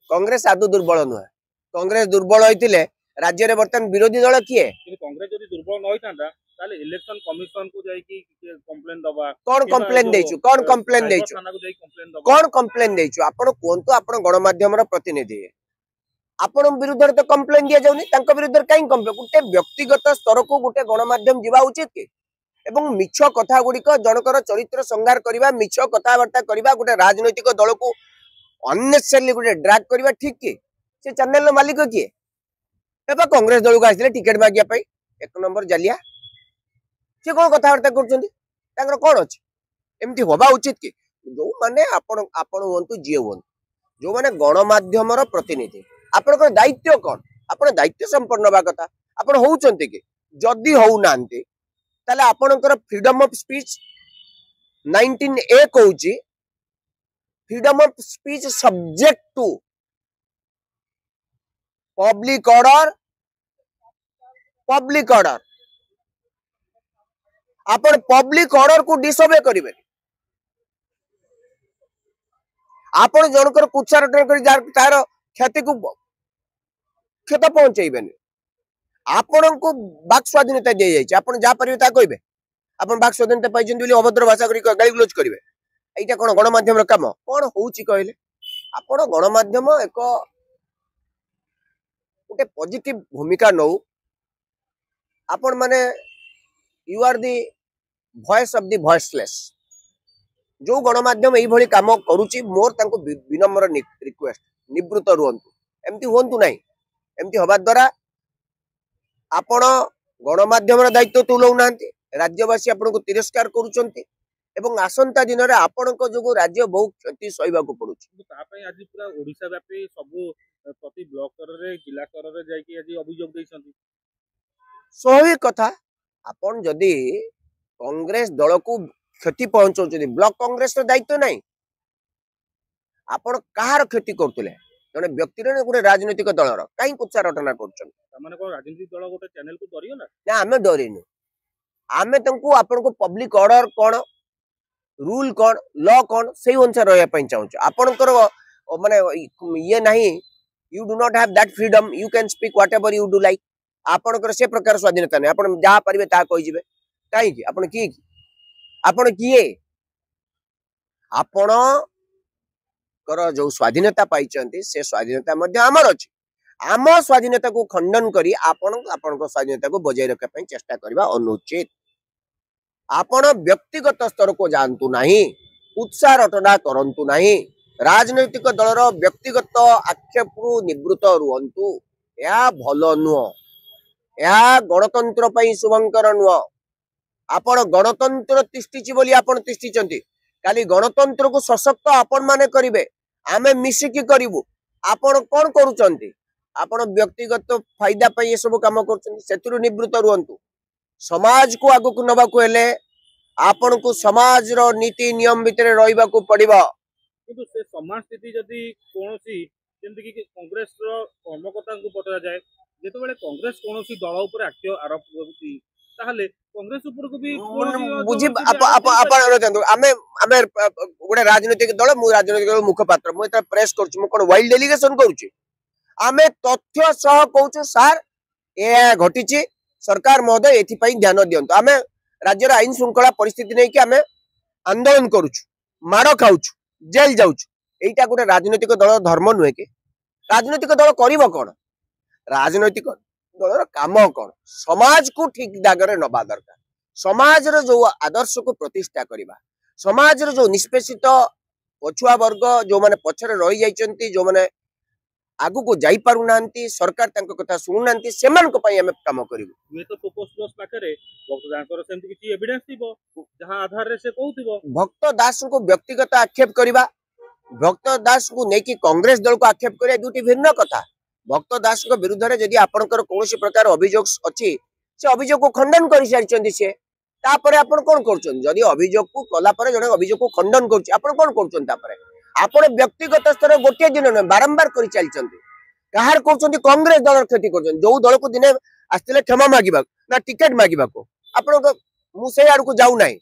कांग्रेस आदौ दुर्बल नुह कांग्रेस दुर्बल होइतिले राज्य रे बर्तन विरोधी दल किए कांग्रेस जदी दुर्बल न होइतांदा ताले इलेक्शन कमिशन को जाई कि कंप्लेन दबा कौन कंप्लेन देछु कौन कंप्लेन देछु कौन कंप्लेन देछु आपण कोनतो आपण गणमाध्यम रो प्रतिनिधि आपण विरुद्ध तो कंप्लेन दिया जाउनी तांको विरुद्ध काई कंप्लेन गुटे व्यक्तिगत स्तर को गुटे गणमाध्यम जीवा उचित कि एवं मिछ कथा गुड़िक जनकर चरित्र संहार करबा मिछ कथाबार्ता करबा गुटे राजनैतिक दल को अननेसेसरली गुटे ड्रैग करबा ठीक कि से चैनल रो मालिक किए एबा कांग्रेस दल को आइले टिकट मागिया पई एक नंबर जालिया से कोन कथाबार्ता करछंती तांकर कोन अछि एमती होबा उचित कि जो माने आपण होंतु जिए होंतु जो माने गणमाध्यम रो प्रतिनिधि आपनकर दायित्व कोन आपण दायित्व संपन्न होबा कथा आपण होउचंती कि जदी होउ नांती ताले आपनकर फ्रीडम ऑफ स्पीच 19A कहूची freedom of speech subject to public order आपण पब्लिक ऑर्डर को डिसोबे करिवे आपण जनकर कुचारटन कर तार क्षति को क्षत पहुंचेबेनी आपण को वाक स्वाधीनता दे जाय आपण जा परिवे ता कहबे आपण वाक स्वाधीनता पाइजन बोली अभद्र भाषा करी गाली गलोच करिवे एटा कोन गणमाध्यम रो काम कोन होउची कहले आपण गणमाध्यम एक उटे पॉजिटिव भूमिका नौ आपण माने you are the voice of the voiceless जो गणमाध्यम एई भली काम करूची मोर तांको विनम्र रिक्वेस्ट निवृत्त रुहंतु एमती होंतु नाही एमती हबा द्वारा आपण गणमाध्यम दायित्व तुलौ नांती राज्यवासी आपण को तिरस्कार करूचंती एवं आसंता दिन रे आपण को जो राज्य बहुत क्षति सहिबा को पड़ुची ता पई आज पूरा ओडिसा व्यापी सब प्रति ब्लॉक स्तर रे जिला स्तर रे जाई कि आज अभियोग दैछंती स्वाभाविक कथा आपण जदी कांग्रेस दल को क्षति पहुंचौचंती ब्लॉक कांग्रेस रो दायित्व नाही आपण कहार क्षति करतले जने व्यक्ति रे गुटे राजनीतिक दल रो काई कुचा रटना करछन माने को राजनीतिक दल गोटे चैनल को डरियो ना आमे डरिनु आमे तंको आपण को पब्लिक ऑर्डर कोन रूल कोन लॉ कोन सेही अनुसार रहया पई चाहू आपनकर माने ये नहीं you do not have that freedom you can speak whatever you do like आपनकर से प्रकार स्वाधीनता नहीं आपण जा परिबे ता कहि जिवे काई कि आपण की आपण किए आपण कर जो स्वाधीनता पाइचंती से स्वाधीनता मध्य हमर अछि आम स्वाधीनता को खंडन करी आपण स्वाधीनता को बजाय रखा पई चेष्टा करबा अनुचित आपण व्यक्तिगत स्तर को जानतु नहीं उत्साह रटना करंतु नहीं राजनैतिक दलर व्यक्तिगत आक्षेप को निवृत्त रुहंतु या भलो नुह या गणतंत्र पई शुभंकर नुह आपण गणतंत्र तिष्टिची बोली आपण तिष्टिचंती काली गणतंत्र को सशक्त आपण माने करिवे आमे मिसिकी करिवु आपण कोन करूचंती आपण व्यक्तिगत फायदा पई ये सब काम करचंती सेतुरु निवृत्त रुहंतु समाज को आगु को नबा को हेले आपण को समाज रो नीति नियम भितरे रहिबा को पड़िबा किंतु से समाज स्थिति जदी कोनोसी जेंति कि कांग्रेस रो कर्मकर्ता को पतरा जाय जेतो बेले कांग्रेस कोनोसी दल ऊपर आक्षेप आरोप करती ताहले कांग्रेस ऊपर को भी बुझी आपण रचंतु आमे आमे गोटे राजनीतिक दल मु राजनीतिक दल मुखपात्र मु एता प्रेस करछु मु कोन वाइल्ड डेलीगेशन करूची आमे तथ्य सह कहूछु सर ए घटिची सरकार महोदय एथि पई ध्यान दियंतु आमे राज्य आईन श्रृंखला परिस्थिति नहीं कि आमे आंदोलन करूछु मारो खाउछु जेल जाउछु एटा गोटे राजनीतिक दल धर्म नुहे कि राजनीतिक दल करिवो कोन राजनीतिक दलर काम कोन समाज को ठीक दागरे नबा दरकार समाज रो जो आदर्श को प्रतिष्ठा करिबा समाज रो जो निष्पेषित पछुआ वर्ग जो माने पछरे रहि जाइचंती जो माने आगु को जाई पारु नांती सरकार तंक कथा सुनु नांती सेमान को पई हम काम करिवु ये तो फोकस प्लस पाखरे भक्त दासर सेमति किछि एविडेंस दिबो जहां आधार रे से कहउथिबो भक्त दास को व्यक्तिगत आक्षेप करिबा भक्त दास को नेकी कांग्रेस दल को आक्षेप करिया दुटी भिन्न कथा भक्त दास को विरुद्ध रे जदी आपनकर कोनोसी प्रकार अभियोग अछि से अभियोग को खंडन करि सारिचंदी से तापरे आपण कोन करचन जदी अभियोग को कला परे जने अभियोग को खंडन करछि आपण कोन करचन तापरे आपण व्यक्तिगत स्तर गोटे दिन न बारंबार करि चलचंती कहार करचंती कांग्रेस दल क्षति करचन जो दल को दिने आस्तिले क्षमा मागिबा ना टिकट मागिबा को आपण मु से आड़ को जाउ नाही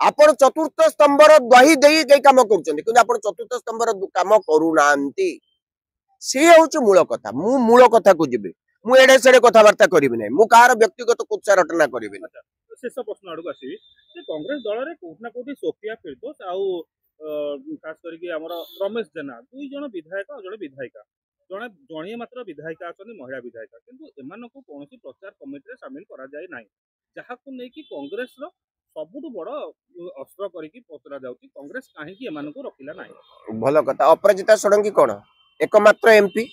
आपण चतुर्थ स्तंभर दही देई कई काम करूछन्ती किंतु आपण चतुर्थ स्तंभर काम करू नांती से होची मूल कथा मु मूल कथा को जिबी मु एडे सेडे कथावार्ता करिबि नै मु कार व्यक्तिगत कुत्सा रटना करिबि नै शेष प्रश्न आड़क आसवि कांग्रेस दल में कौटना कौटी सोफिया फिरदोस आउ खास करके आमर रमेश जेना दुई जन विधायक और जड़े विधायिका जड़े जड़े मात्र विधायिका अच्छा महिला विधायिका किंतु एमान को कौन प्रचार कमिटी सामिल करा जाए ना जहाँ को लेकिन कांग्रेस सबुठ बड़ अस्त्र करके पचरा जाऊँगी कांग्रेस कहीं एमान को रखिला ना भल कथा अपराजिता षडंगी कौन एकमात्र एमपी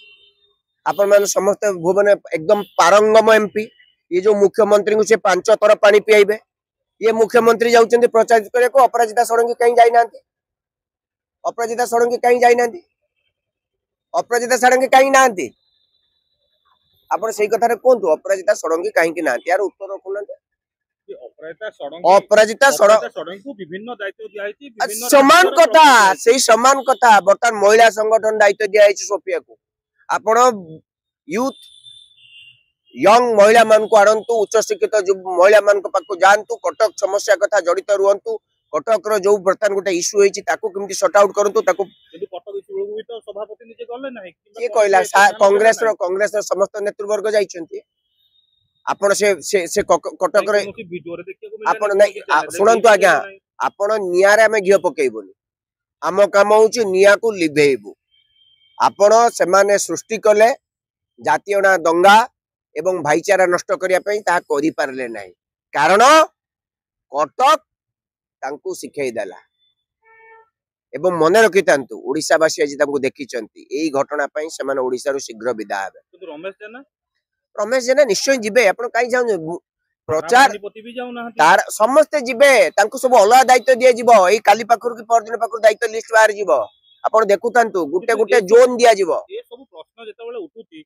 आपण मान समस्त भुवन एकदम पारंगम एमपी ये जो मुख्यमंत्री को से 5 थर पानी पियाइबे ये मुख्यमंत्री जाउछन्ती प्रचारित करे को अपराजिता षडंगी कहीं जाई नांती अपराजिता षडंगी कहीं जाई नांती अपराजिता षडंगी कहीं नांती आपण सही कथा रे कोंतु अपराजिता षडंगी कहीं की नांती यार उत्तर रखुनांती अपराजिता षडंगी को विभिन्न दायित्व दिया है विभिन्न समान कथा सेही समान कथा बर्तमान महिला संगठन दायित्व दिया है सोफिया को आपण यूथ यंग महिला मान को आनंतु उच्च शिक्षित जो महिला मान को पाको जानतु कटक समस्या कथा जड़ित रुहंतु कटक रो जो बर्तमान गोटे इश्यू होईची ताको केमति सॉर्ट आउट करंतु ताको किंतु कटक इश्यू भी तो सभापति निजे गले नाही के कहला कांग्रेस रो समस्त नेतृवर्ग जाइछन्ती आपण से कटक रे वीडियो रे देखिए को आपण नै सुनंतु आज्ञा आपण नियारे हमें घियो पकेइबोनी आम काम होची निया को लिभेइबु आपण सेमाने सृष्टि कले जातीयना दंगा एवं भाईचारा नष्ट करिया पई ता करि पारले नाही कारण कटक तांकू सिखै देला एवं मन रखितांतु ओडिसावासी आज तांकू देखिचंती एई घटना पई सेमाने ओडिसा रो शीघ्र विदा हेबे किंतु रमेश जेना निश्चय जिबे आपण काई जाउ प्रचार भी जाऊ ना तार समस्त जिबे तांकू सब अलग दायित्व दिया जिवो एई काली पाखर की परदिन पाखर दायित्व लिस्ट बाहर जिवो आपण देखुतांतु गुटे गुटे जोन दिया जिवो ए सब प्रश्न जेतेबेले उठुची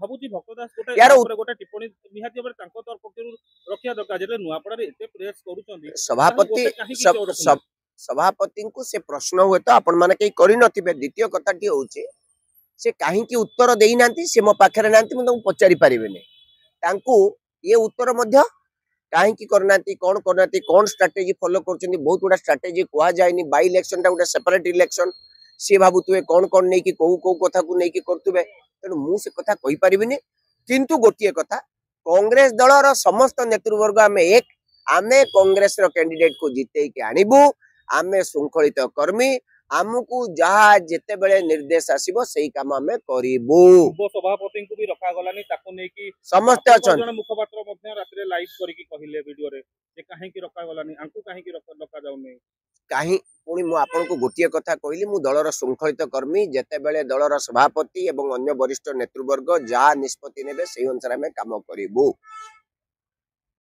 भाबुची भक्तदास गोटे यार ऊपर गोटे टिप्पणी निहाती भाबरे तांको तरफ पक्षरु रखिया दरकार जेते नुआपड़ा रे एते प्रेस करूचंदी सभापति सभापति को से प्रश्न हुए तो आपण माने कई करि नथिबे द्वितीय कथाटी होउची से काहे की उत्तर देई नांती से मो पाखरे नांती म तुम पचारि परिबेनी तांकू ये उत्तर मध्य काहे की करनांती कोन स्ट्रेटजी फॉलो करचंदी बहुत गुडा स्ट्रेटजी कोआ जायनी बाय इलेक्शन टा गुडा सेपरेट इलेक्शन से भाबुतुए कोन नै की को कथा को नै की करतुबे तेणु मु से कथा कहि परिबिनी किंतु गोटिए कथा कांग्रेस दलर समस्त नेतृवर्ग आमे एक आमे कांग्रेस रो कैंडिडेट को जिते के आनिबु आमे शृंखलित कर्मी आमको जहा जेते बेले निर्देश आसीबो सही काम आमे करिबु उप सभापति को भी रखा गलानी ताको नै की समस्त अछन जन मुखपात्र मध्ये रात्रि लाइव करिकि कहिले वीडियो रे जे काहे की रखा गलानी आंकु काहे की रखा जाउ नै काहे पुणी मु आपन को गोटिए कथा कहली मु दलर शृंखलित कर्मी जेते बेले दलर सभापति एवं अन्य वरिष्ठ नेतृवर्ग जहा निष्पत्ति नेबे सही अनुसार आमे काम करिबु।